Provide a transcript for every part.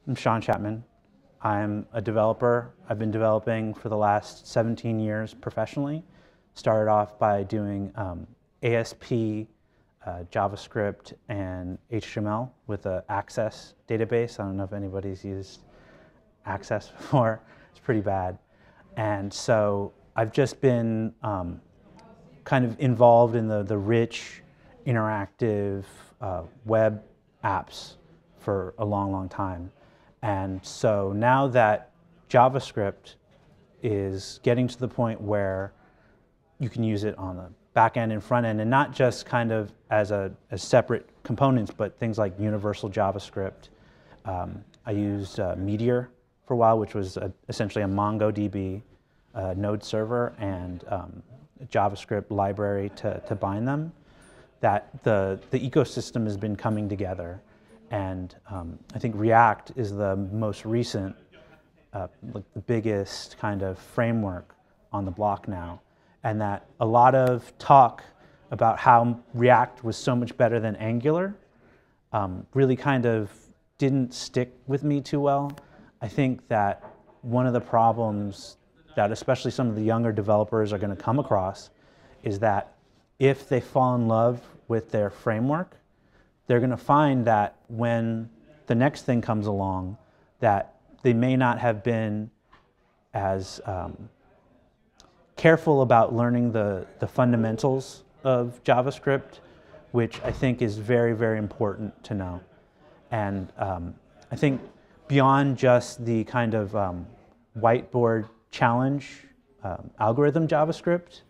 I'm Sean Chatman. I'm a developer. I've been developing for the last 17 years professionally. Started off by doing ASP, JavaScript, and HTML with an Access database. I don't know if anybody's used Access before. It's pretty bad. And so I've just been kind of involved in the rich, interactive web apps for a long, long time. And so now that JavaScript is getting to the point where you can use it on the back end and front end, and not just kind of as separate components, but things like universal JavaScript. I used Meteor for a while, which was essentially a MongoDB node server and a JavaScript library to bind them. That the ecosystem has been coming together. And I think React is the most recent, like the biggest kind of framework on the block now. And that a lot of talk about how React was so much better than Angular really kind of didn't stick with me too well. I think that one of the problems that especially some of the younger developers are going to come across is that if they fall in love with their framework, they're going to find that when the next thing comes along, that they may not have been as careful about learning the fundamentals of JavaScript, which I think is very, very important to know. And I think beyond just the kind of whiteboard challenge algorithm JavaScript,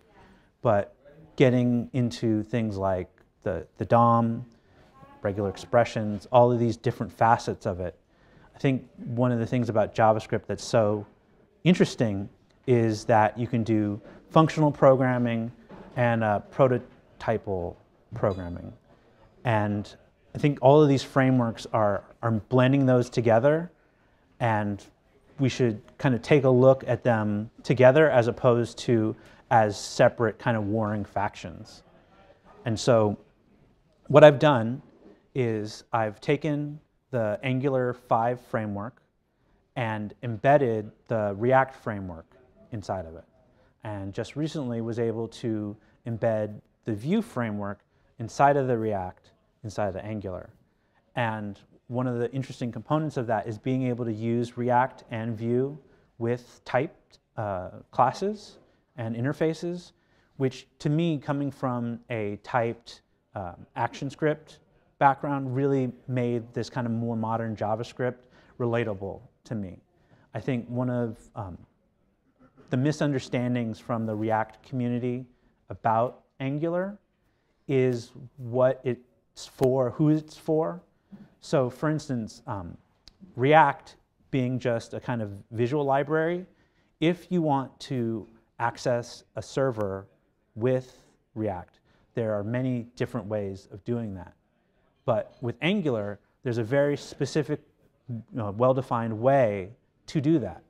but getting into things like the DOM, regular expressions, all of these different facets of it. I think one of the things about JavaScript that's so interesting is that you can do functional programming and prototypal programming. And I think all of these frameworks are blending those together, and we should kind of take a look at them together as opposed to as separate kind of warring factions. And so what I've done is I've taken the Angular 5 framework and embedded the React framework inside of it. And just recently was able to embed the Vue framework inside of the React, inside of the Angular. And one of the interesting components of that is being able to use React and Vue with typed classes and interfaces, which to me, coming from a typed ActionScript background, really made this kind of more modern JavaScript relatable to me. I think one of the misunderstandings from the React community about Angular is what it's for, who it's for. So for instance, React being just a kind of visual library, if you want to access a server with React, there are many different ways of doing that. But with Angular, there's a very specific, well-defined way to do that.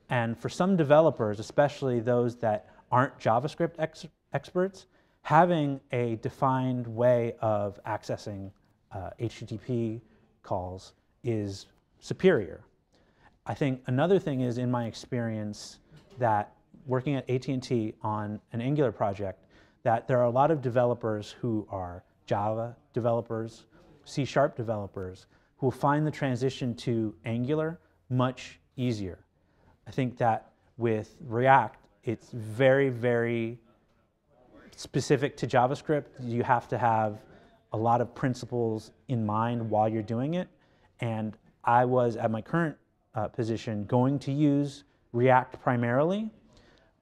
And for some developers, especially those that aren't JavaScript experts, having a defined way of accessing HTTP calls is superior. I think another thing is, in my experience, that working at AT&T on an Angular project, that there are a lot of developers who are Java developers, C# developers, who will find the transition to Angular much easier. I think that with React, it's very, very specific to JavaScript. You have to have a lot of principles in mind while you're doing it. And I was, at my current position, going to use React primarily,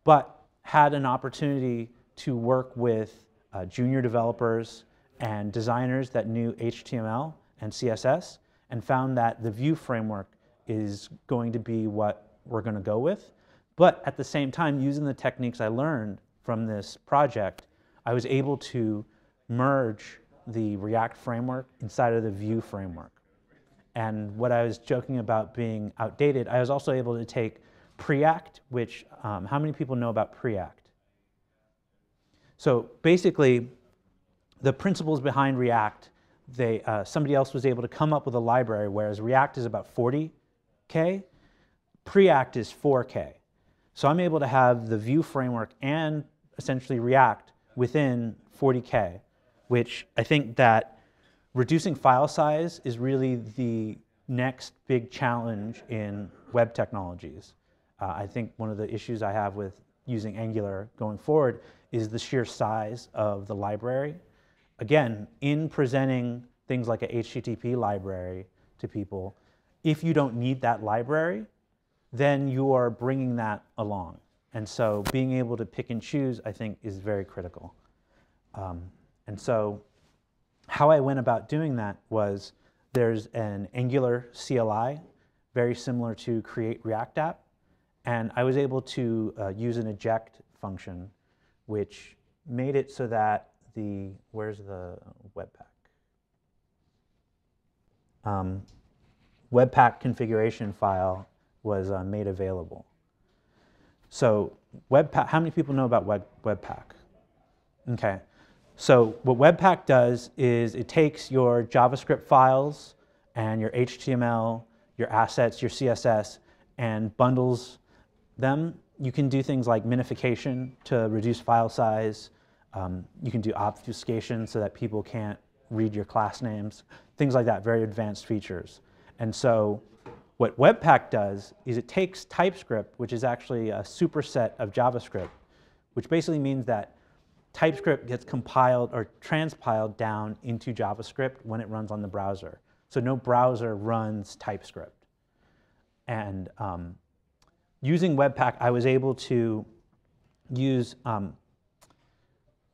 but had an opportunity to work with junior developers and designers that knew HTML and CSS, and found that the Vue framework is going to be what we're going to go with. But at the same time, using the techniques I learned from this project, I was able to merge the React framework inside of the Vue framework. And what I was joking about being outdated, I was also able to take Preact, which, how many people know about Preact? So basically, the principles behind React, somebody else was able to come up with a library, whereas React is about 40 40K. Preact is 4K. So I'm able to have the Vue framework and essentially React within 40K, which I think that reducing file size is really the next big challenge in web technologies. I think one of the issues I have with using Angular going forward is the sheer size of the library. Again, in presenting things like a HTTP library to people, if you don't need that library, then you are bringing that along. And so being able to pick and choose, I think, is very critical. And so how I went about doing that was there's an Angular CLI, very similar to Create React App. And I was able to use an eject function, which made it so that where's the Webpack? Webpack configuration file was made available. So Webpack, how many people know about Webpack? Okay, so what Webpack does is it takes your JavaScript files and your HTML, your assets, your CSS, and bundles them. You can do things like minification to reduce file size. You can do obfuscation so that people can't read your class names, things like that, very advanced features. And so what Webpack does is it takes TypeScript, which is actually a superset of JavaScript, which basically means that TypeScript gets compiled or transpiled down into JavaScript when it runs on the browser. So no browser runs TypeScript. And using Webpack, I was able to use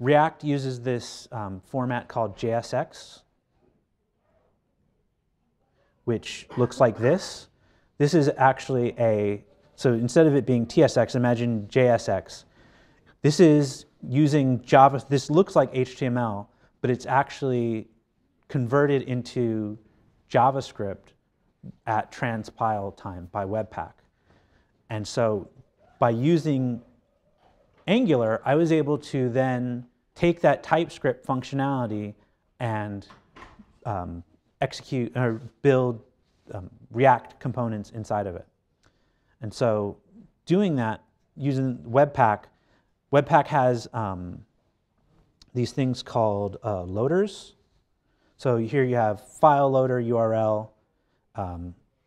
React uses this format called JSX, which looks like this. This is actually so instead of it being TSX, imagine JSX. This is using Java, this looks like HTML, but it's actually converted into JavaScript at transpile time by Webpack. And so by using Angular, I was able to then take that TypeScript functionality and execute or build React components inside of it. And so doing that using Webpack, Webpack has these things called loaders. So here you have file loader, URL,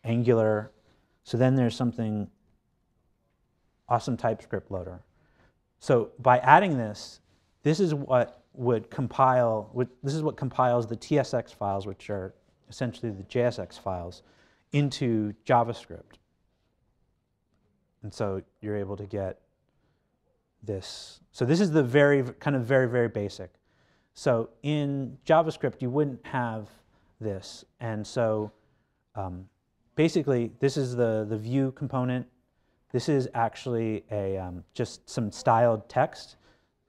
Angular. So then there's something awesome TypeScript loader. So by adding this, this is what would compile, this is what compiles the TSX files, which are essentially the JSX files, into JavaScript. And so you're able to get this. So this is the very basic. So in JavaScript, you wouldn't have this. And so basically, this is the Vue component. This is actually just some styled text.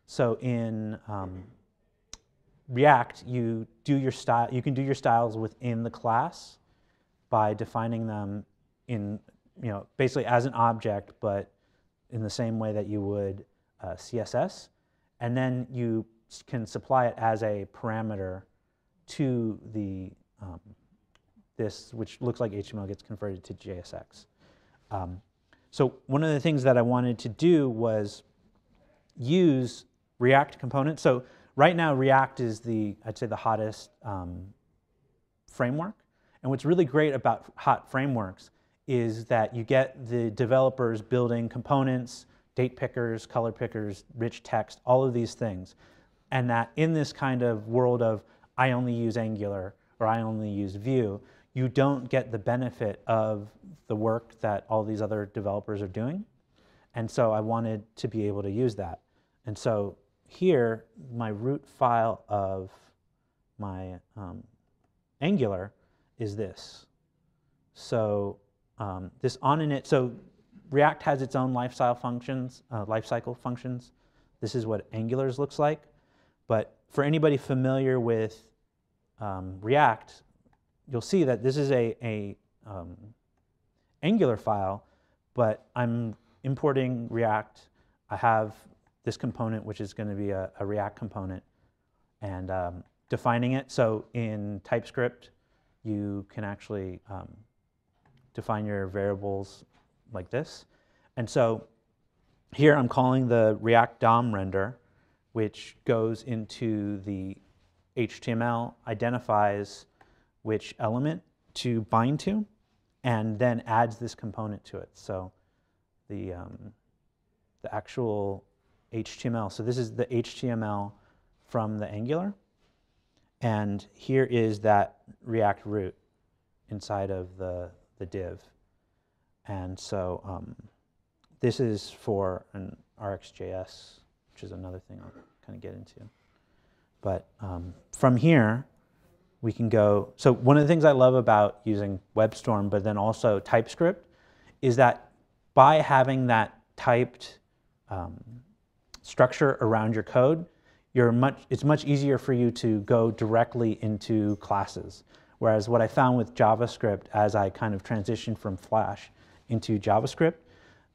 So in React, you can do your styles within the class by defining them in, basically as an object, but in the same way that you would CSS. And then you can supply it as a parameter to the this, which looks like HTML, gets converted to JSX. So one of the things that I wanted to do was use React components. So right now, React is I'd say the hottest framework. And what's really great about hot frameworks is that you get the developers building components, date pickers, color pickers, rich text, all of these things. And that in this kind of world of I only use Angular or I only use Vue, you don't get the benefit of the work that all these other developers are doing. And so I wanted to be able to use that. And so here, my root file of my Angular is this. So this on init, so React has its own lifecycle functions. This is what Angular's looks like. But for anybody familiar with React, you'll see that this is a Angular file, but I'm importing React. I have this component, which is going to be a React component, and defining it. So in TypeScript, you can actually define your variables like this. And so here I'm calling the React DOM render, which goes into the HTML, identifies which element to bind to, and then adds this component to it. So the actual HTML. So this is the HTML from the Angular. And here is that React root inside of the div. And so this is for an RxJS, which is another thing I'll kind of get into. But from here, we can go. So one of the things I love about using WebStorm, but then also TypeScript, is that by having that typed structure around your code, it's much easier for you to go directly into classes. Whereas what I found with JavaScript, as I kind of transitioned from Flash into JavaScript,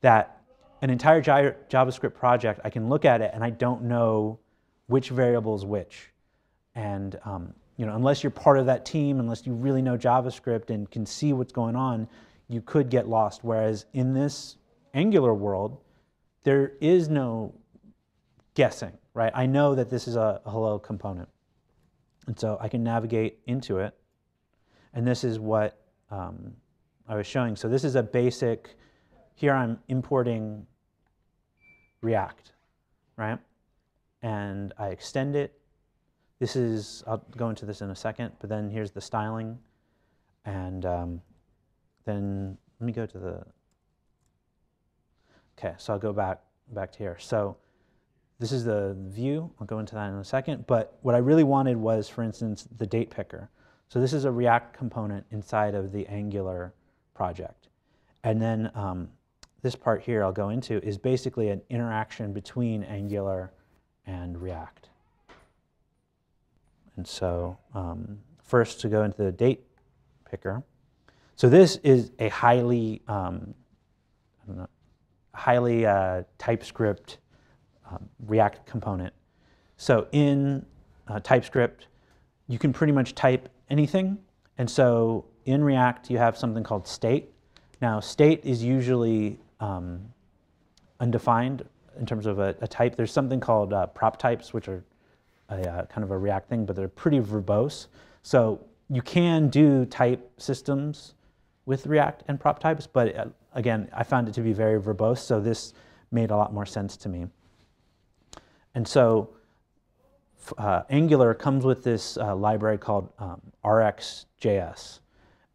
that an entire JavaScript project, I can look at it and I don't know which variable is which. And unless you're part of that team, unless you really know JavaScript and can see what's going on, you could get lost. Whereas in this Angular world, there is no guessing, right? I know that this is a hello component. And so I can navigate into it. And this is what I was showing. So this is a basic, here I'm importing React, right? And I extend it. This is, I'll go into this in a second, but then here's the styling. And then let me go to the, okay, so I'll go back to here. So this is the view. I'll go into that in a second. But what I really wanted was, for instance, the date picker. So this is a React component inside of the Angular project. And then this part here I'll go into is basically an interaction between Angular and React. And so first to go into the date picker. So this is a highly TypeScript React component. So in TypeScript, you can pretty much type anything. And so in React, you have something called state. Now, state is usually undefined in terms of a type. There's something called prop types, which are kind of a React thing, but they're pretty verbose. So you can do type systems with React and prop types, but again, I found it to be very verbose, so this made a lot more sense to me. And so Angular comes with this library called RxJS.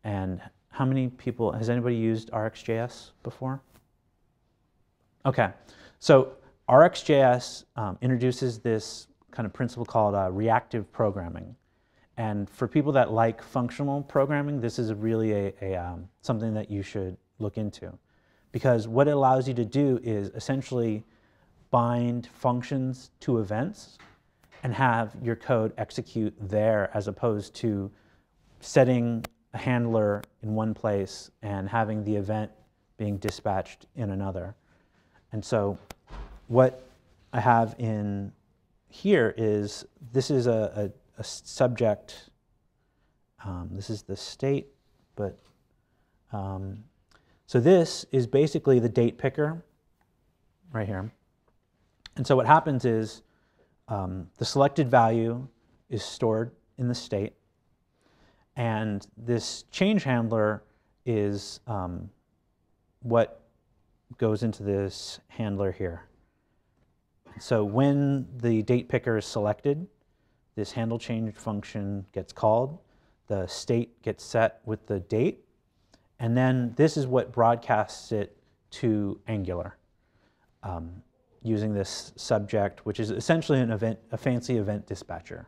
And how many people, has anybody used RxJS before? Okay, so RxJS introduces this kind of principle called reactive programming. And for people that like functional programming, this is really something that you should look into. Because what it allows you to do is essentially bind functions to events and have your code execute there, as opposed to setting a handler in one place and having the event being dispatched in another. And so what I have in here is, this is a subject, this is the state, but so this is basically the date picker right here. And so what happens is the selected value is stored in the state, and this change handler is what goes into this handler here. So when the date picker is selected, this handle change function gets called, the state gets set with the date, and then this is what broadcasts it to Angular using this subject, which is essentially an event, a fancy event dispatcher.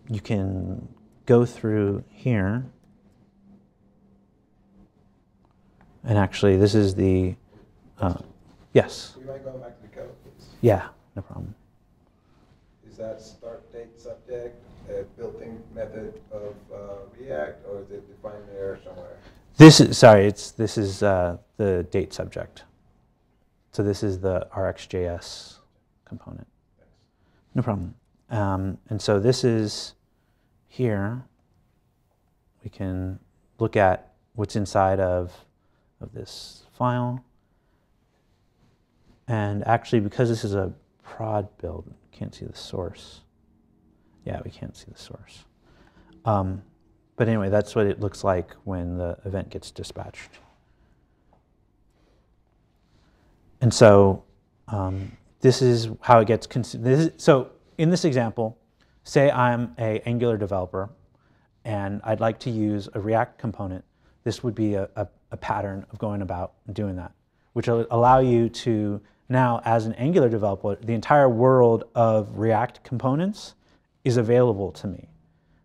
You can go through here, and actually this is the, yes? We might go back to the code, please. Yeah, no problem. Is that start date subject a built-in method of React, or is it defined there somewhere? This is, sorry, this is the date subject. So this is the RxJS component. Thanks. No problem. And so this is here. we can look at what's inside of this file. And actually, because this is a prod build, can't see the source. Yeah, we can't see the source. But anyway, that's what it looks like when the event gets dispatched. And so this is how it gets consumed. So in this example, say I'm an Angular developer, and I'd like to use a React component. This would be a pattern of going about doing that, which will allow you to now, as an Angular developer, the entire world of React components is available to me,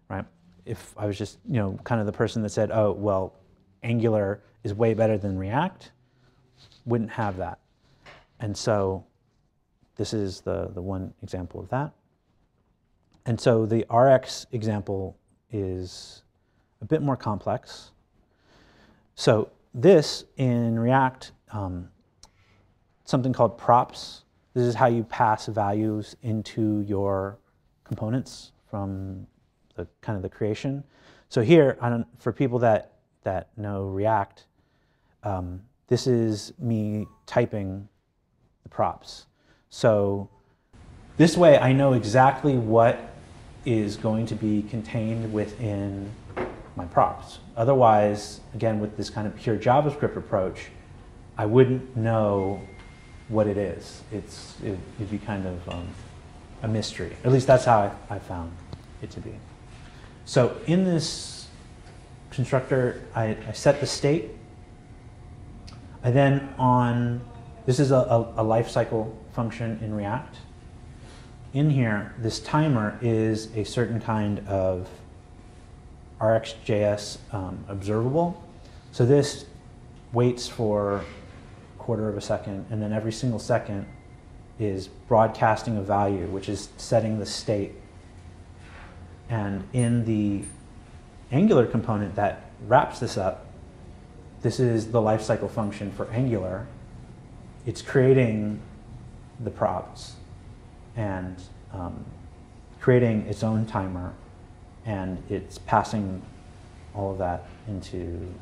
right? If I was just, kind of the person that said, oh, well, Angular is way better than React, wouldn't have that. And so this is the one example of that. And so the Rx example is a bit more complex. So this in React, something called props. This is how you pass values into your components from the kind of the creation. So here, for people that know React, this is me typing the props. So this way I know exactly what is going to be contained within my props. Otherwise, again, with this kind of pure JavaScript approach, I wouldn't know what it is. It'd be kind of a mystery. At least that's how I found it to be. So in this constructor, I set the state. I then this is a lifecycle function in React. In here, this timer is a certain kind of RxJS observable. So this waits for 1/4 of a second, and then every single second is broadcasting a value, which is setting the state. And in the Angular component that wraps this up, this is the lifecycle function for Angular. It's creating the props and creating its own timer, and it's passing all of that into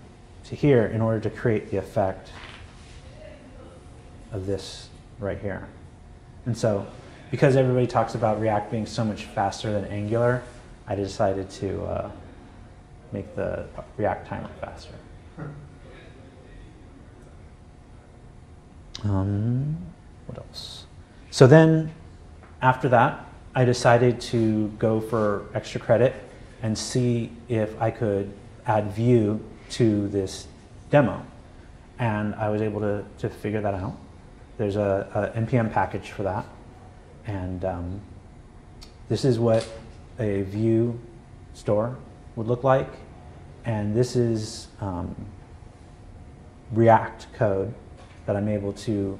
here in order to create the effect of this right here. And so because everybody talks about React being so much faster than Angular, I decided to make the React timer faster. What else? So then after that, I decided to go for extra credit and see if I could add Vue to this demo. And I was able to figure that out. There's a NPM package for that. And this is what a Vue store would look like. And this is React code that I'm able to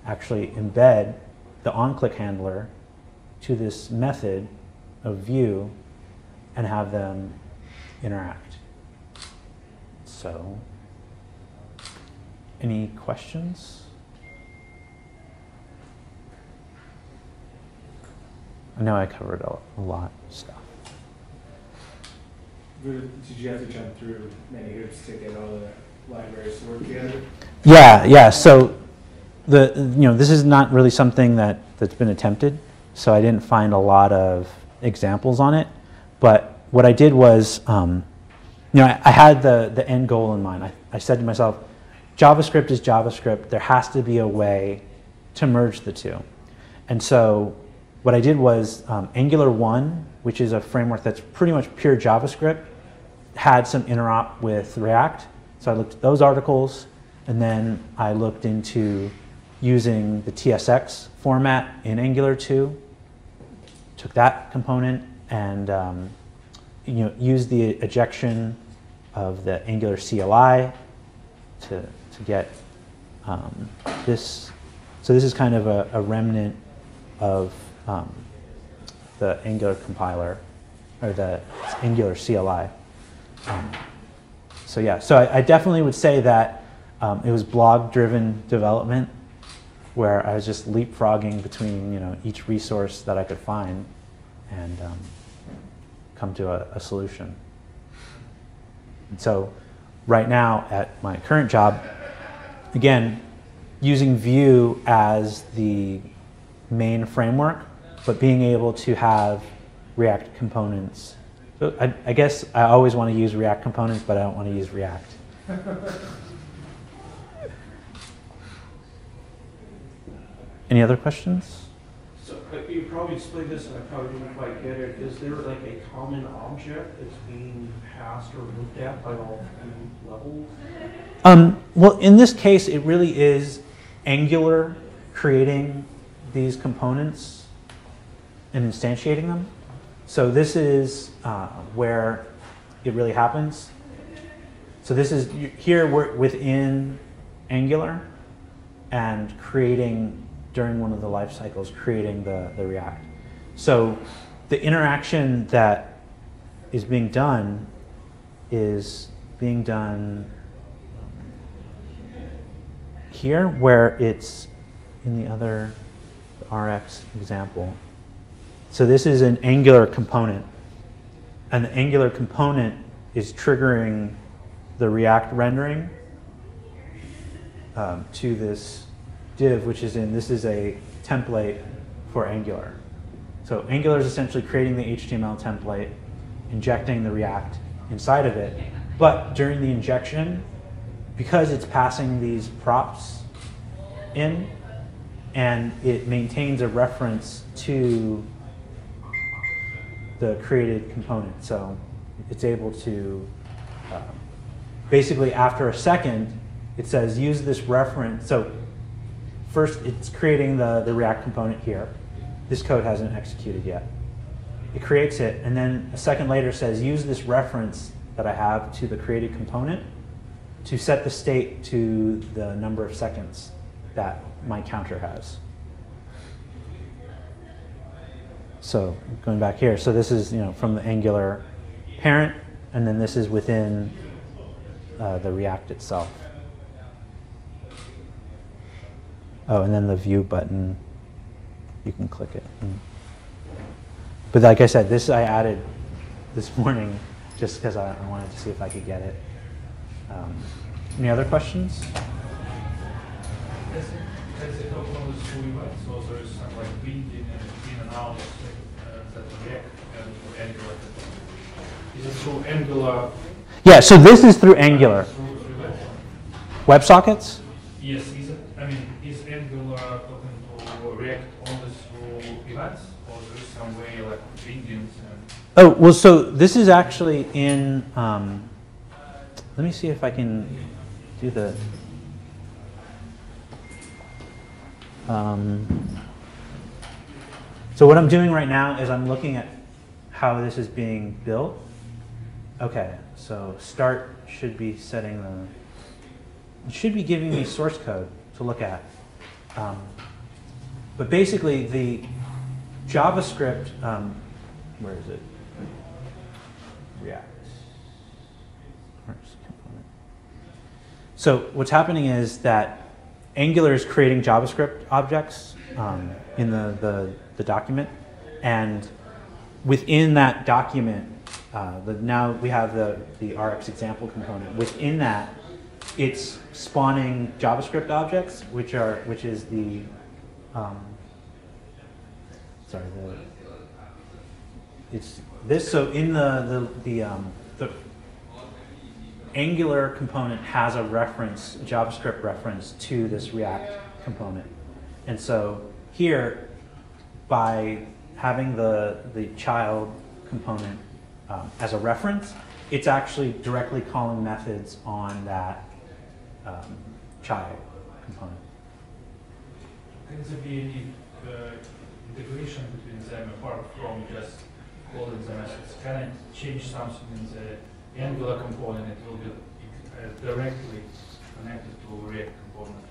actually embed the onClick handler to this method of Vue and have them interact. So, any questions? I know I covered a lot of stuff. Did you have to jump through many hoops to get all the libraries to work together? Yeah. So this is not really something that's been attempted. So I didn't find a lot of examples on it. But what I did was, I had the end goal in mind. I said to myself, JavaScript is JavaScript. There has to be a way to merge the two. And so what I did was Angular 1, which is a framework that's pretty much pure JavaScript, had some interop with React. So I looked at those articles, and then I looked into using the TSX format in Angular 2, took that component and used the ejection of the Angular CLI to get this. So this is kind of a remnant of the Angular compiler, or the Angular CLI. So I definitely would say that it was blog-driven development, where I was just leapfrogging between each resource that I could find and come to a solution. And so right now at my current job, again, using Vue as the main framework, but being able to have React components. So I guess I always want to use React components, but I don't want to use React. Any other questions? So you probably explained this, and I probably didn't quite get it. Is there like a common object that's being passed or looked at by all three levels? Well, in this case, it really is Angular creating these components and instantiating them. So this is where it really happens. So this is, here we're within Angular and creating, during one of the life cycles, creating the React. So the interaction that is being done here, where it's in the other Rx example. So this is an Angular component, and the Angular component is triggering the React rendering to this div, which is this is a template for Angular. So Angular is essentially creating the HTML template, injecting the React inside of it, but during the injection, because it's passing these props in, and it maintains a reference to the created component. So it's able to, basically after a second, it says use this reference. So first it's creating the React component here. This code hasn't executed yet. It creates it, and then a second later says use this reference that I have to the created component to set the state to the number of seconds that my counter has. So going back here, so this is from the Angular parent, and then this is within the React itself. Oh, and then the View button, you can click it. But like I said, this I added this morning just because I wanted to see if I could get it. Any other questions? Has it opened this fully web, so there is some like building and in and out that React and Angular? Is it through Angular? Yeah, so this is through Angular. Through WebSockets? Yes, is Angular talking to React only through events, or there is some way like buildings and? Oh, well, so this is actually in, let me see if I can do the, so what I'm doing right now is I'm looking at how this is being built. Okay, so start should be setting it should be giving me source code to look at. But basically the JavaScript, where is it? React. So what's happening is that Angular is creating JavaScript objects in the document, and within that document, now we have the Rx example component. Within that, it's spawning JavaScript objects, which is the it's this. So in the Angular component has a reference, a JavaScript reference to this React component. And so here, by having the child component as a reference, it's actually directly calling methods on that child component. Can there be any integration between them apart from just calling the methods? Can I change something in the Angular component? It will be directly connected to React component.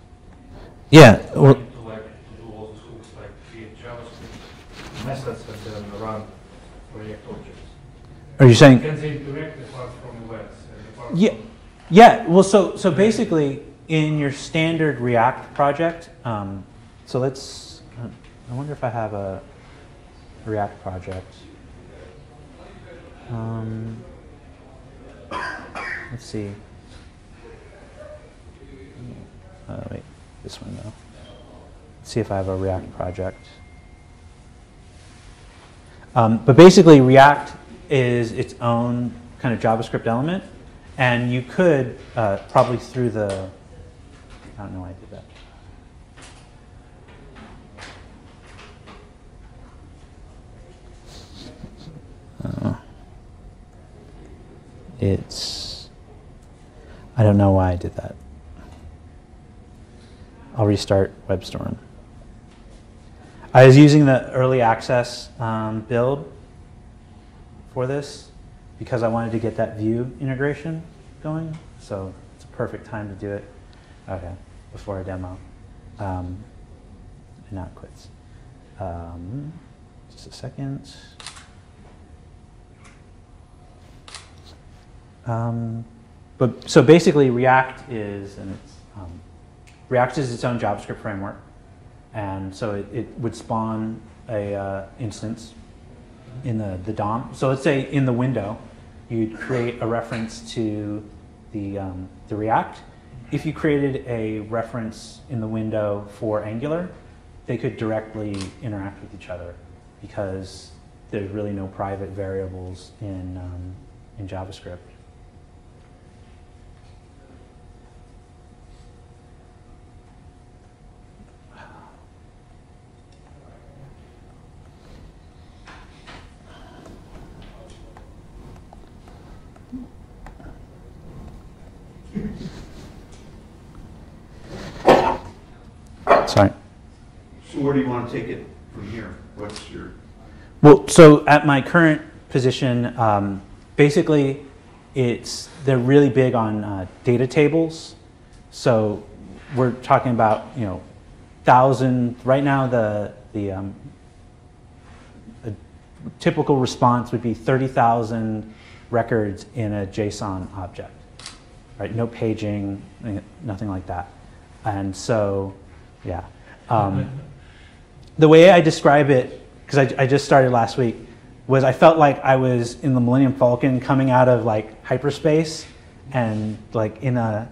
Yeah. Well, to do all those hooks like create JavaScript methods and then run React objects. Are you saying? Can they interact apart from events? Yeah. Yeah. Well, so basically, in your standard React project, so let's. I wonder if I have a React project. let's see. Wait, this one though. Let's see if I have a React project. But basically, React is its own kind of JavaScript element, and you could probably through the, I don't know why I did that. I don't know why I did that. I'll restart WebStorm. I was using the early access build for this because I wanted to get that Vue integration going. So it's a perfect time to do it. Okay, before a demo. And now it quits. Just a second. So basically, React is its own JavaScript framework, and so it would spawn a instance in the DOM. So let's say in the window, you'd create a reference to the React. If you created a reference in the window for Angular, they could directly interact with each other because there's really no private variables in JavaScript. Sorry. So where do you want to take it from here? What's your... Well, so at my current position, basically, they're really big on data tables. So we're talking about 1,000. Right now, the typical response would be 30,000 records in a JSON object. Right? No paging, nothing like that. And so, yeah. The way I describe it, because I just started last week, was I felt like I was in the Millennium Falcon coming out of like hyperspace and like in a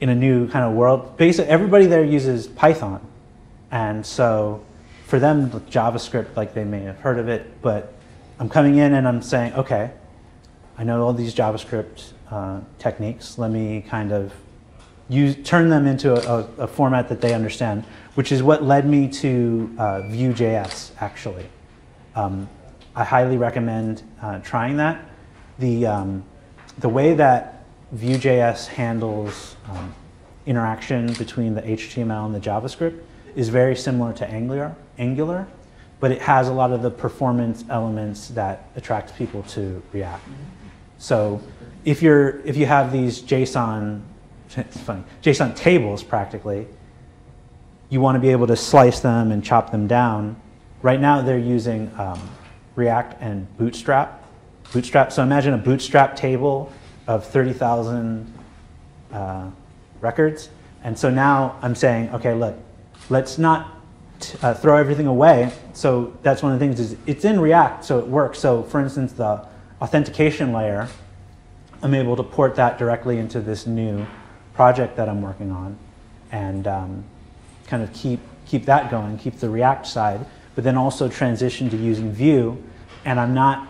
new kind of world. Basically, everybody there uses Python. And so for them, JavaScript, like they may have heard of it, but I'm coming in and I'm saying, okay, I know all these JavaScript techniques. Let me kind of turn them into a format that they understand, which is what led me to Vue.js, actually. I highly recommend trying that. The way that Vue.js handles interaction between the HTML and the JavaScript is very similar to Angular, but it has a lot of the performance elements that attract people to React. So if you have these JSON, it's funny, JSON tables practically, you want to be able to slice them and chop them down. Right now they're using React and Bootstrap. So imagine a Bootstrap table of 30,000 records. And so now I'm saying, okay, look, let's not throw everything away. So that's one of the things is it's in React, so it works. So for instance, the authentication layer, I'm able to port that directly into this new project that I'm working on and kind of keep that going, keep the React side, but then also transition to using Vue. And I'm not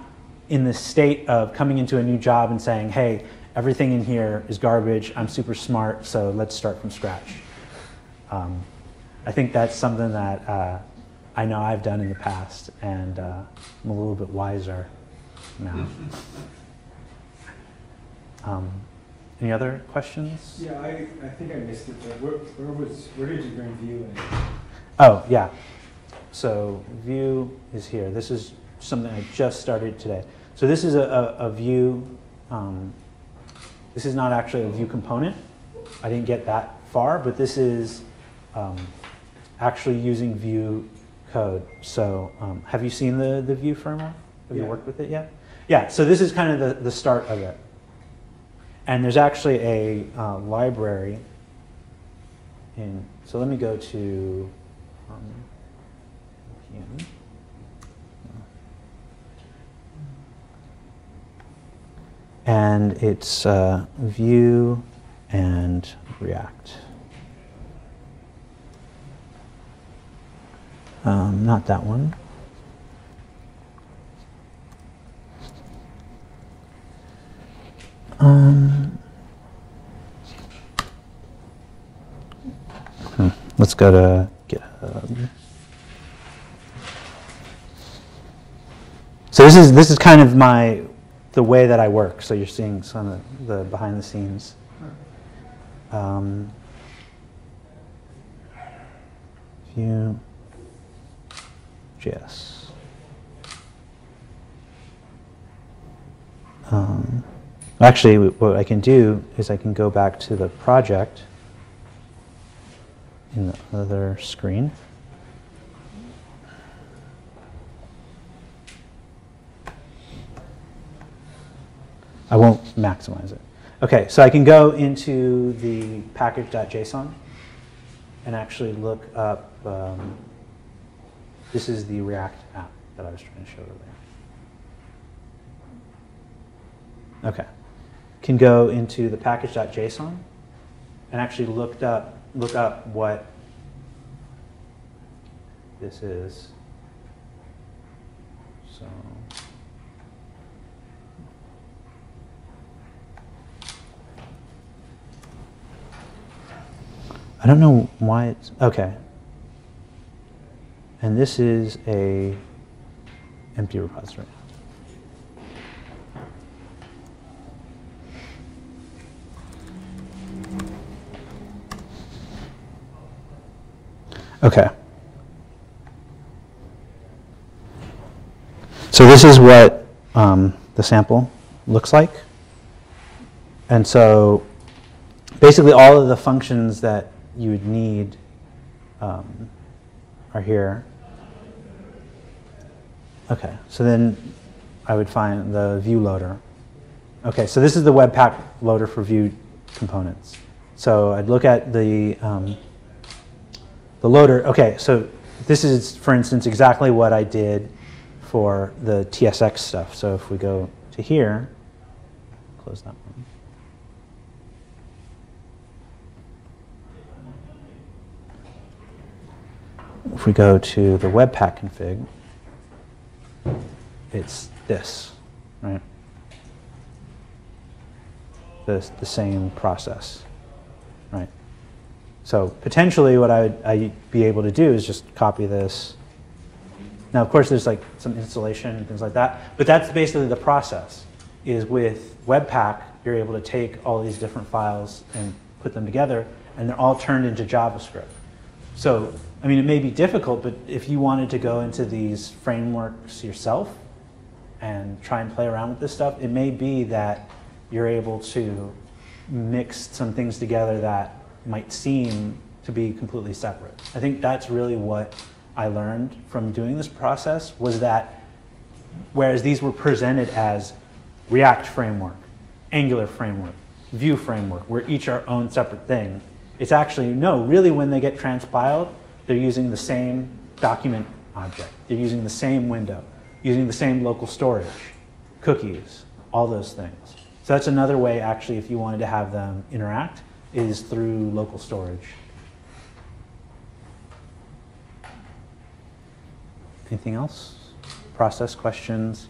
in the state of coming into a new job and saying, hey, everything in here is garbage, I'm super smart, so let's start from scratch. I think that's something that I know I've done in the past, and I'm a little bit wiser now. Any other questions? Yeah, I think I missed it. Where did you bring Vue in? Oh, yeah. So Vue is here. This is something I just started today. So this is a Vue. This is not actually a Vue component. I didn't get that far, but this is actually using Vue code. So have you seen the Vue framework? Have you worked with it yet? Yeah, so this is kind of the start of it. And there's actually a library so let me go to npm. and it's Vue and React. Not that one. Let's go to GitHub. So this is kind of the way that I work. So you're seeing some of the behind the scenes. Vue.js. Actually, what I can do is I can go back to the project in the other screen. I won't maximize it. Okay, so I can go into the package.json and actually look up, this is the React app that I was trying to show earlier. Okay, can go into the package.json and actually look up what this is. So I don't know why it's okay. And this is a empty repository. Okay. So this is what the sample looks like. And so basically all of the functions that you would need are here. Okay, so then I would find the Vue loader. Okay, so this is the Webpack loader for Vue components. So I'd look at the loader. Okay, so this is, for instance, exactly what I did for the TSX stuff. So if we go to here, close that one. If we go to the Webpack config, it's this, right? The same process, right? So potentially what I'd be able to do is just copy this. Now, of course, there's like some installation and things like that, but that's basically the process, is with Webpack, you're able to take all these different files and put them together, and they're all turned into JavaScript. So, I mean, it may be difficult, but if you wanted to go into these frameworks yourself and try and play around with this stuff, it may be that you're able to mix some things together that might seem to be completely separate. I think that's really what I learned from doing this process, was that whereas these were presented as React framework, Angular framework, Vue framework, we're each our own separate thing, it's actually, no, really when they get transpiled, they're using the same document object. They're using the same window, using the same local storage, cookies, all those things. So that's another way, actually, if you wanted to have them interact, is through local storage. Anything else? Process questions?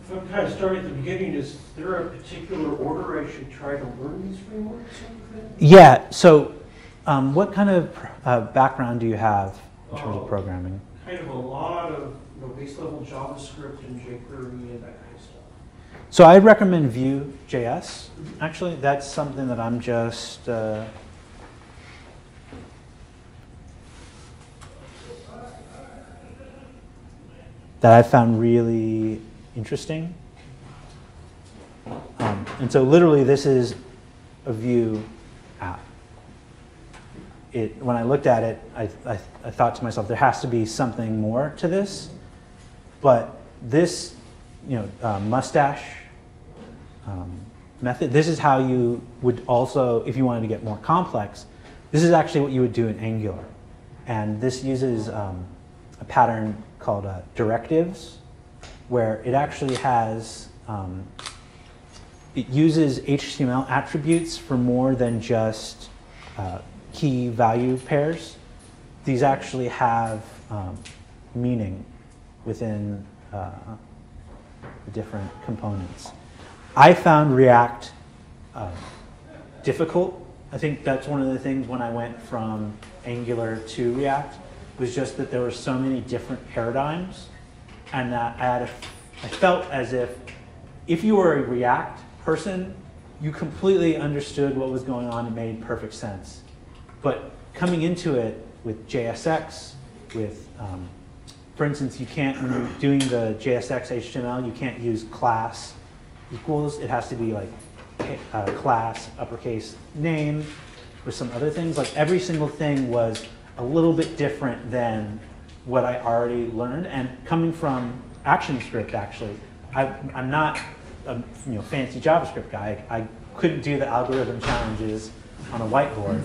If I'm kind of starting at the beginning, is there a particular order I should try to learn these frameworks? Yeah, so what kind of background do you have in terms of programming? Kind of a lot of base level JavaScript and jQuery and that kind of stuff. So I'd recommend Vue.js. Actually, that's something that I'm just that I found really interesting. And so literally this is a Vue app. When I looked at it, I thought to myself, there has to be something more to this. But this, mustache method, this is how you would also, if you wanted to get more complex, this is actually what you would do in Angular. And this uses a pattern called directives. where it actually has, it uses HTML attributes for more than just key value pairs. These actually have meaning within the different components. I found React difficult. I think that's one of the things when I went from Angular to React, was just that there were so many different paradigms, and that I felt as if you were a React person, you completely understood what was going on and made perfect sense. But coming into it with JSX, with, for instance, you can't, when you're doing the JSX HTML, you can't use class equals. It has to be like class, uppercase, name, with some other things. Like every single thing was a little bit different than what I already learned. And coming from ActionScript, actually, I'm not a fancy JavaScript guy. I couldn't do the algorithm challenges on a whiteboard.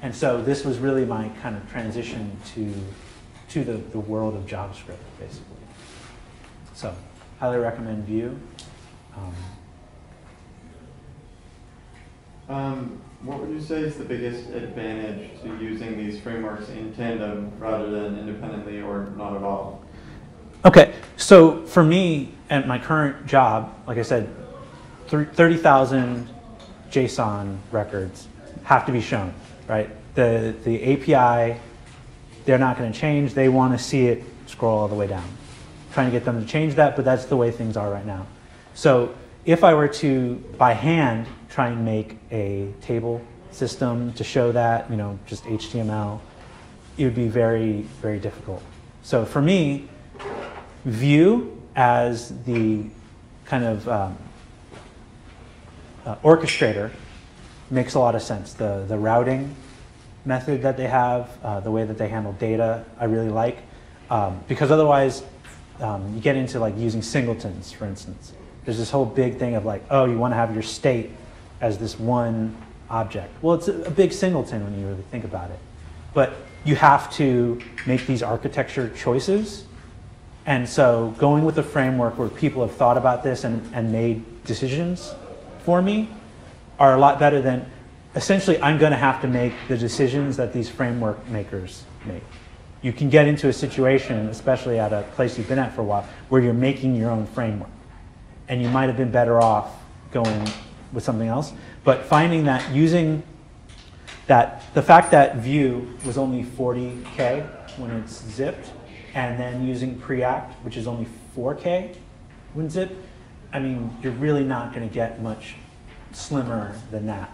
And so this was really my kind of transition to the world of JavaScript, basically. So highly recommend Vue. What would you say is the biggest advantage to using these frameworks in tandem rather than independently or not at all? Okay, so for me, at my current job, like I said, 30,000 JSON records have to be shown, right? The API, they're not going to change. They want to see it scroll all the way down. Trying to get them to change that, but that's the way things are right now. So if I were to, by hand, try and make a table system to show that, just HTML, it would be very, very difficult. So for me, Vue as the kind of orchestrator makes a lot of sense. The routing method that they have, the way that they handle data, I really like. Because otherwise, you get into like using singletons, for instance. There's this whole big thing of like, oh, you want to have your state as this one object. Well, it's a big singleton when you really think about it. But you have to make these architecture choices. And so going with a framework where people have thought about this and made decisions for me are a lot better than, essentially, I'm going to have to make the decisions that these framework makers make. You can get into a situation, especially at a place you've been at for a while, where you're making your own framework. And you might have been better off going with something else. But finding that using that, the fact that Vue was only 40K when it's zipped, and then using Preact, which is only 4K when zipped, I mean, you're really not going to get much slimmer than that.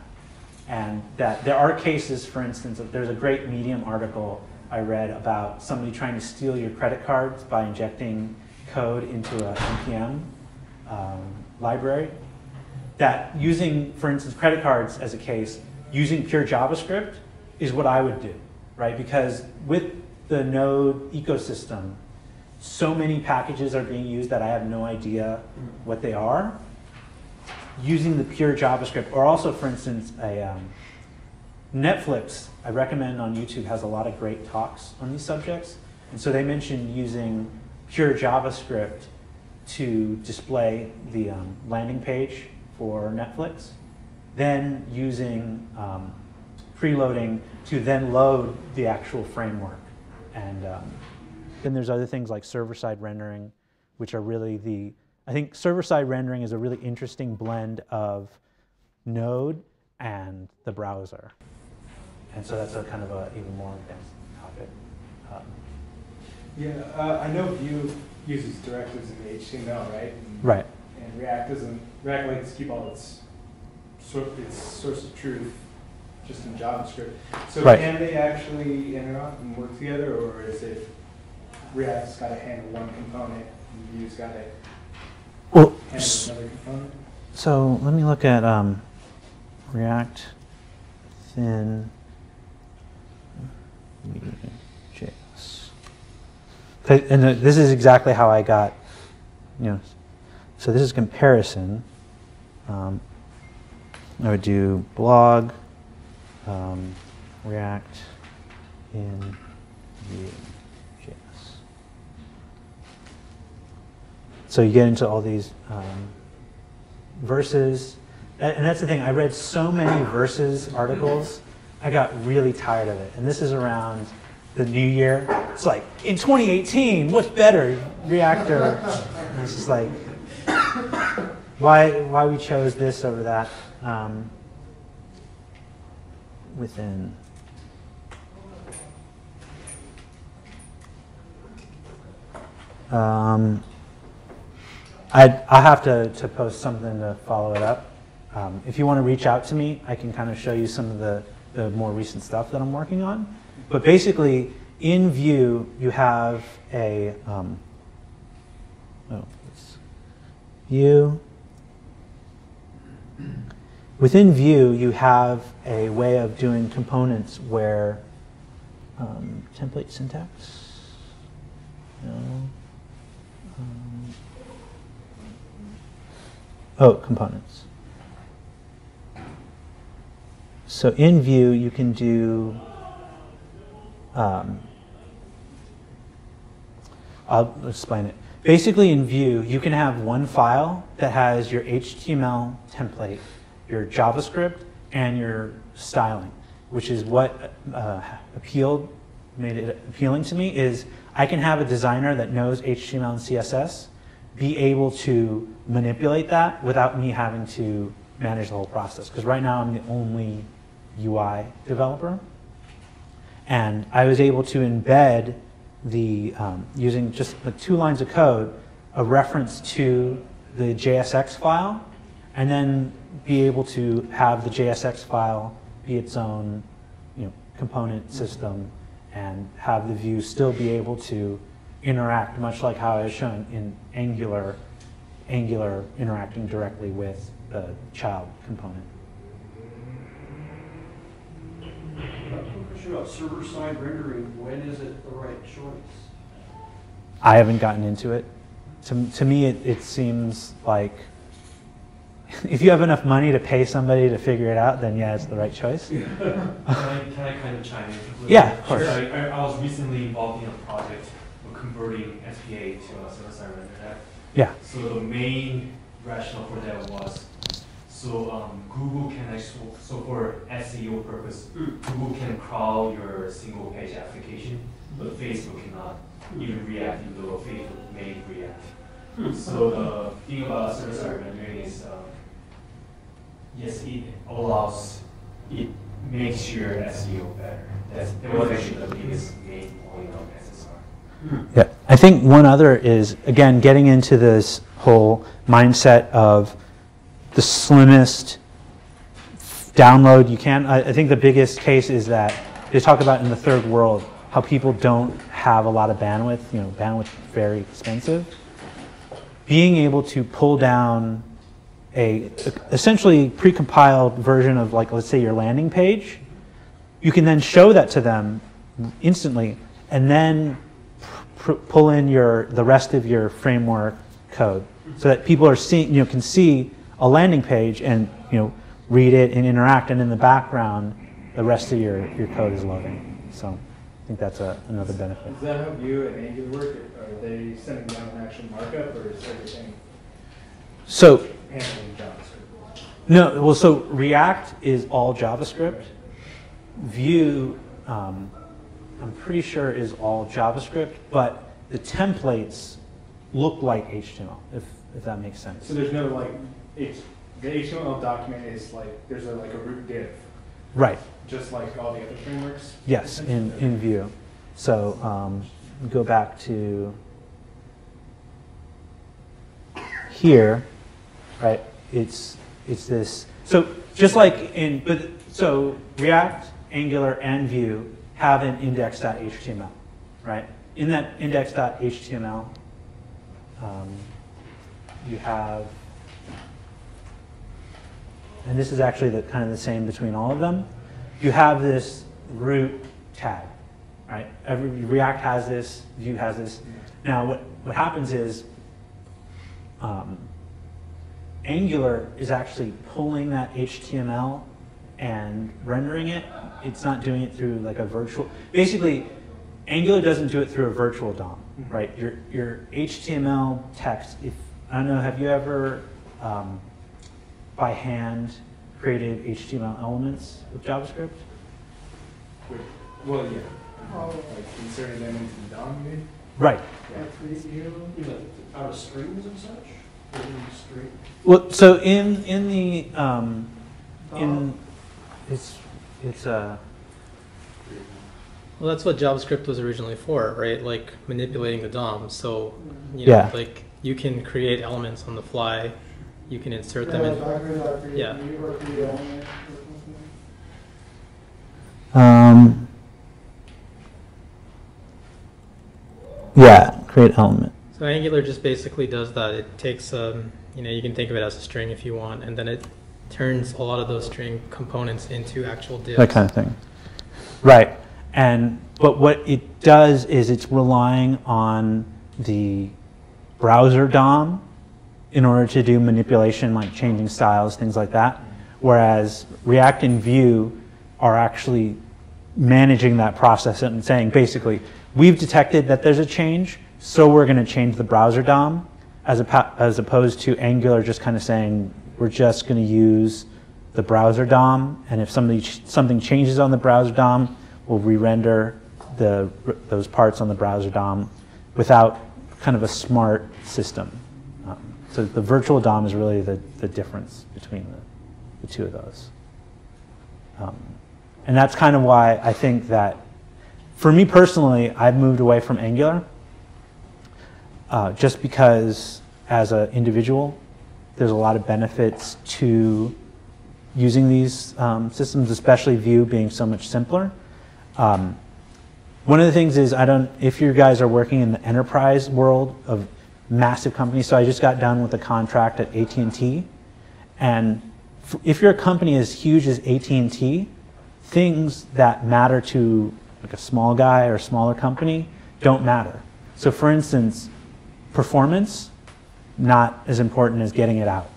And that there are cases, for instance, there's a great Medium article I read about somebody trying to steal your credit cards by injecting code into a NPM library. That using, for instance, credit cards as a case, using pure JavaScript is what I would do, right? Because with the Node ecosystem, so many packages are being used that I have no idea what they are. Using the pure JavaScript, or also, for instance, Netflix, I recommend on YouTube, has a lot of great talks on these subjects. And so they mentioned using pure JavaScript to display the landing page for Netflix, then using preloading to then load the actual framework. And then there's other things like server-side rendering, which are really I think server-side rendering is a really interesting blend of Node and the browser. And so that's a kind of a even more advanced topic. I know Vue uses directives in the HTML, right? Right. And React doesn't. React likes to keep all its source of truth just in JavaScript. So right. Can they actually interact and work together, or is it React's got to handle one component and Vue's got to handle another component? So let me look at React thin Vue.js. And this is exactly how I got, so this is comparison. I would do blog, React in Vue.js. So you get into all these verses. And that's the thing, I read so many verses articles, I got really tired of it. And this is around the new year. It's like, in 2018, what's better, Reactor? And it's just like, why we chose this over that within. I'll have to post something to follow it up. If you want to reach out to me, I can kind of show you some of the more recent stuff that I'm working on. But basically, in Vue, you have a Vue. Within Vue, you have a way of doing components where template syntax. No. Components. So in Vue, you can do, I'll explain it. Basically in Vue, you can have one file that has your HTML template, your JavaScript, and your styling, which is what made it appealing to me, is I can have a designer that knows HTML and CSS be able to manipulate that without me having to manage the whole process. Because right now I'm the only UI developer. And I was able to embed using just the 2 lines of code, a reference to the JSX file, and then be able to have the JSX file be its own component system, and have the Vue still be able to interact, much like how I was shown in Angular interacting directly with the child component. Question about server-side rendering. When is it the right choice? I haven't gotten into it. To me, it seems like if you have enough money to pay somebody to figure it out, then yeah, it's the right choice. Can I kind of chime in? Yeah, of course. I was recently involved in a project of converting SPA to a server-side render app. Yeah. So the main rationale for that was, so Google can actually, so for SEO purpose, Google can crawl your single page application, but Facebook cannot. Even React, even though Facebook made React. So the thing about server-side rendering is, yes, it makes your SEO better. That was actually the biggest main point of SSR. Yeah, I think one other is, again, getting into this whole mindset of the slimmest download you can. I think the biggest case is that they talk about in the third world how people don't have a lot of bandwidth. Bandwidth is very expensive. Being able to pull down a essentially precompiled version of, like, let's say your landing page, you can then show that to them instantly, and then pull in the rest of your framework code, so that people are seeing, can see a landing page and read it and interact, and in the background, the rest of your code is loading. So I think that's another benefit. Is that how Vue and Angular work? Are they sending down an actual markup, or is everything So handling JavaScript? no, well, so React is all JavaScript. Vue, I'm pretty sure is all JavaScript, but the templates look like HTML, if that makes sense. So there's no the HTML document is there's a root div. Right. Just like all the other frameworks? Yes, in Vue. So go back to here, right? It's this. So just like so React, Angular, and Vue have an index.html, right? In that index.html, you have, and this is actually kind of the same between all of them. You have this root tag, right? Every React has this, Vue has this. Now, what happens is Angular is actually pulling that HTML and rendering it. It's not doing it through like a virtual. Basically, Angular doesn't do it through a virtual DOM. right? Your HTML text, I don't know, have you ever by hand created HTML elements with JavaScript? Well, yeah. Like inserting them into the DOM, you mean? Right. You know, out of strings and such? Or in string? Well, so in the it's Well, that's what JavaScript was originally for, right? Like manipulating the DOM. So, you know, Yeah. like you can create elements on the fly. You can insert them in. Yeah. Yeah, create element. So Angular just basically does that. It takes, you know, you can think of it as a string if you want, and then it turns a lot of those string components into actual divs. That kind of thing. Right. But what it does is it's relying on the browser DOM in order to do manipulation, like changing styles, things like that. Whereas React and Vue are actually managing that process and saying, basically, we've detected that there's a change, so we're going to change the browser DOM, as opposed to Angular just kind of saying, we're just going to use the browser DOM, and if something changes on the browser DOM, we'll re-render those parts on the browser DOM without kind of a smart system. So the virtual DOM is really the difference between the two of those. And that's kind of why I think that, for me personally, I've moved away from Angular just because as an individual, there's a lot of benefits to using these systems, especially Vue being so much simpler. One of the things is, if you guys are working in the enterprise world of massive companies, so I just got done with a contract at AT&T, and if you're a company as huge as AT&T, things that matter to like a small guy or a smaller company don't matter. So for instance, performance, not as important as getting it out,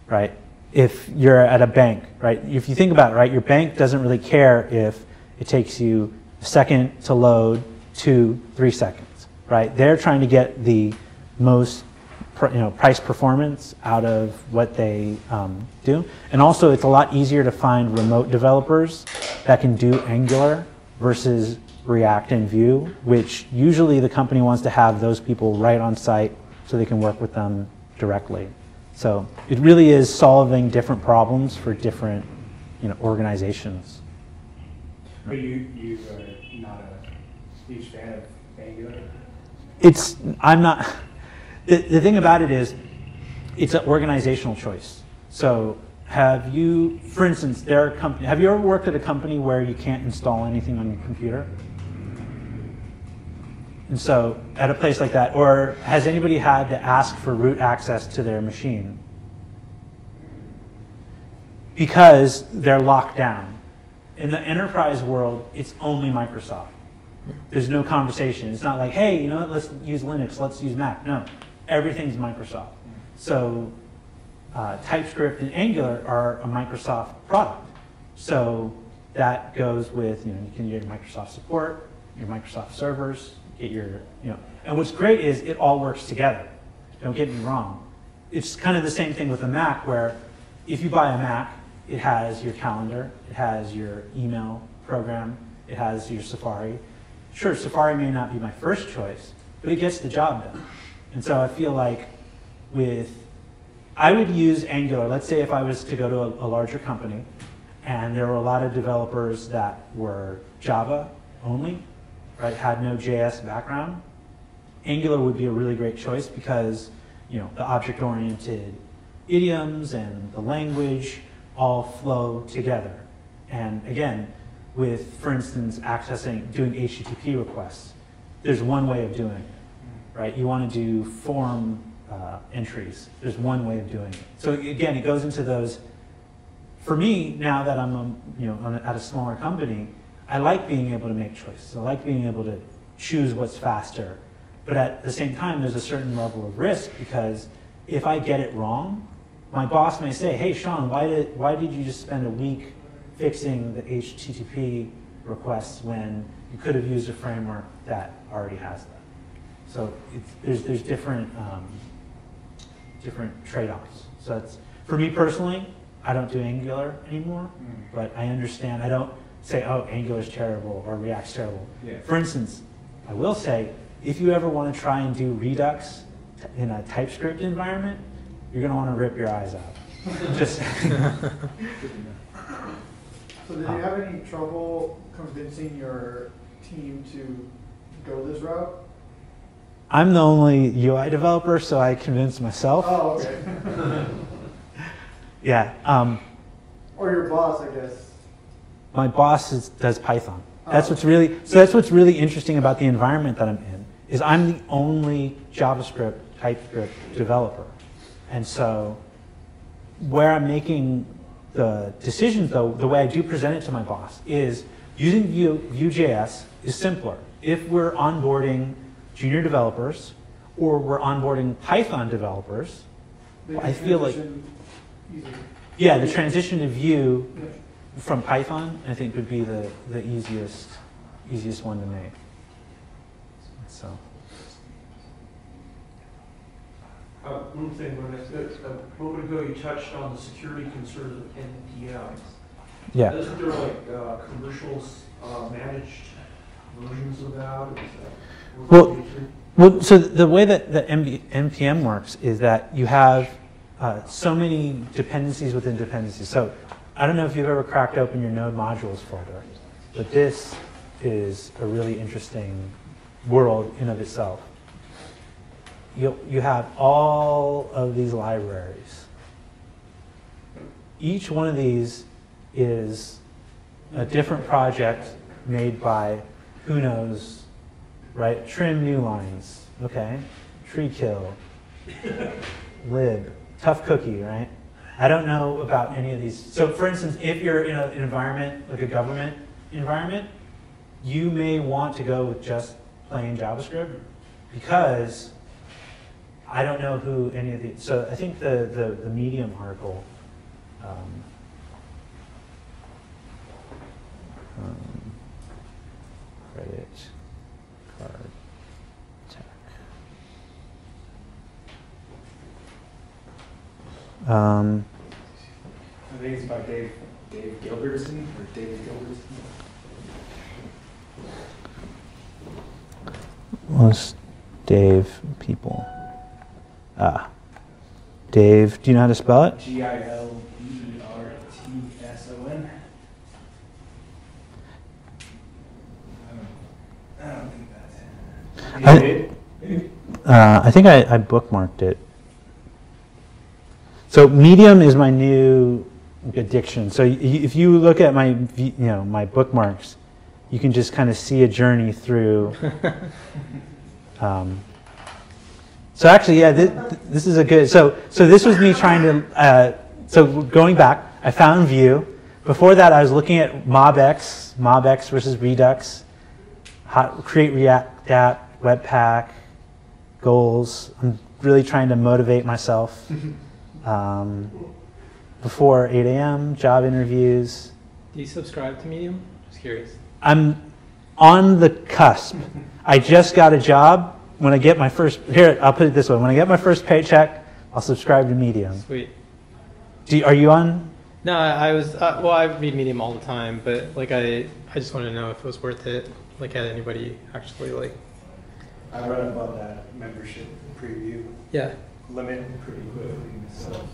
right? If you're at a bank, right? If you think about it, right, your bank doesn't really care if it takes you a second to load, 2, 3 seconds, right? They're trying to get the most price performance out of what they do. And also, it's a lot easier to find remote developers that can do Angular versus React and Vue, which usually the company wants to have those people right on site so they can work with them directly. So it really is solving different problems for different organizations. But you are not a huge fan of Angular? I'm not. The thing about it is, it's an organizational choice. So have you, for instance, have you ever worked at a company where you can't install anything on your computer? And so at a place like that, or has anybody had to ask for root access to their machine? Because they're locked down. In the enterprise world, it's only Microsoft. There's no conversation. It's not like, hey, you know what, let's use Linux, let's use Mac. No, everything's Microsoft. So TypeScript and Angular are a Microsoft product. So that goes with, you can get your Microsoft support, your Microsoft servers, get your, and what's great is it all works together. Don't get me wrong. It's kind of the same thing with a Mac, where if you buy a Mac, it has your calendar, it has your email program, it has your Safari. Sure, Safari may not be my first choice, but it gets the job done. And so I feel like I would use Angular, let's say if I was to go to a larger company, and there were a lot of developers that were Java only, right, had no JS background. Angular would be a really great choice because, the object-oriented idioms and the language all flow together. And again, with, for instance, doing HTTP requests, there's one way of doing it, right? You want to do form entries. There's one way of doing it. So again, it goes into those. For me, now that I'm, at a smaller company, I like being able to make choices. I like being able to choose what's faster. But at the same time, there's a certain level of risk, because if I get it wrong, my boss may say, hey, Sean, why did you just spend a week fixing the HTTP requests when you could have used a framework that already has that? So there's different different trade-offs. So that's, for me personally, I don't do Angular anymore, but I understand. I don't say, oh, Angular is terrible or React's terrible. Yeah. For instance, I will say, if you ever want to try and do Redux in a TypeScript environment, you're going to want to rip your eyes out. Just So did you have any trouble convincing your team to go this route? I'm the only UI developer, so I convinced myself. Oh, okay. Yeah. Or your boss, I guess. My boss does Python. That's what's really interesting about the environment that I'm in, is I'm the only JavaScript, TypeScript developer. And so where I'm making the decisions, though, the way I do present it to my boss is using Vue.js is simpler. If we're onboarding junior developers or we're onboarding Python developers, I feel like, yeah, the transition to Vue from Python, I think, would be the easiest one to make. So. One thing, a moment ago you touched on the security concerns of NPM. Yeah. Isn't there like commercial managed versions of that? Well, so the way that NPM works is that you have so many dependencies within dependencies. So I don't know if you've ever cracked open your node modules folder, but this is a really interesting world in of itself. You have all of these libraries. Each one of these is a different project made by who knows, right? Trim new lines, okay? Tree kill, lib, tough cookie, right? I don't know about any of these. So for instance, if you're in an environment, like a government environment, you may want to go with just plain JavaScript because I don't know who any of these, so I think the Medium article credit card tech. I think it's by Dave Gilbertson or David Gilbertson. Most Dave people. Dave, do you know how to spell it? Gilbertson. I don't think that's it. I think I bookmarked it. So Medium is my new addiction. So if you look at my my bookmarks, you can just kind of see a journey through. So actually, yeah, this is a good. So this was me trying to. So going back, I found Vue. Before that, I was looking at MobX versus Redux, create React app, Webpack, goals. I'm really trying to motivate myself. Before 8 a.m., job interviews. Do you subscribe to Medium? Just curious. I'm on the cusp. I just got a job. When I get my first, here, I'll put it this way. When I get my first paycheck, I'll subscribe to Medium. Sweet. Are you on? No, I was, well, I read Medium all the time, but like I just wanted to know if it was worth it. Like, had anybody actually like? I read about that membership preview. Yeah. Limit pretty quickly. So.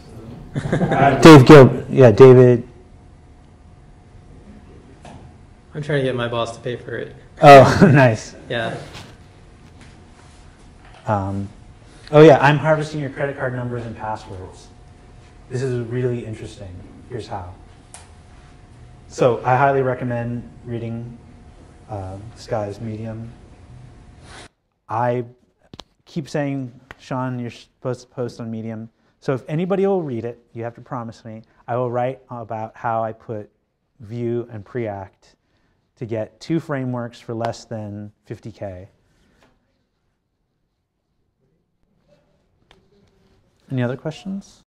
Dave Gilbert. Yeah, David. I'm trying to get my boss to pay for it. Oh, nice. Yeah. Oh yeah, I'm harvesting your credit card numbers and passwords. This is really interesting. Here's how. So I highly recommend reading this guy's Medium. I keep saying, Sean, you're supposed to post on Medium. So if anybody will read it, you have to promise me, I will write about how I put Vue and Preact to get 2 frameworks for less than 50K. Any other questions?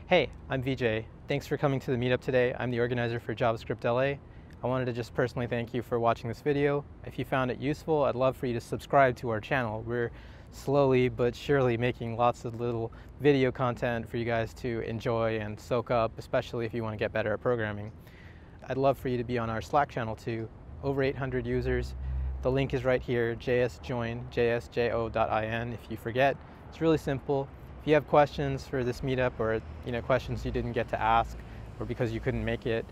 Hey, I'm VJ. Thanks for coming to the meetup today. I'm the organizer for JavaScriptLA. I wanted to just personally thank you for watching this video. If you found it useful, I'd love for you to subscribe to our channel. We're slowly but surely making lots of little video content for you guys to enjoy and soak up, especially if you want to get better at programming. I'd love for you to be on our Slack channel too. Over 800 users. The link is right here, jsjoin, jsjo.in. If you forget, it's really simple. If you have questions for this meetup, or questions you didn't get to ask, or because you couldn't make it,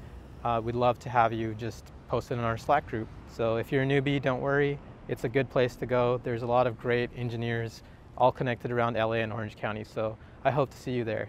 we'd love to have you just post it in our Slack group. So if you're a newbie, don't worry. It's a good place to go. There's a lot of great engineers all connected around LA and Orange County. So I hope to see you there.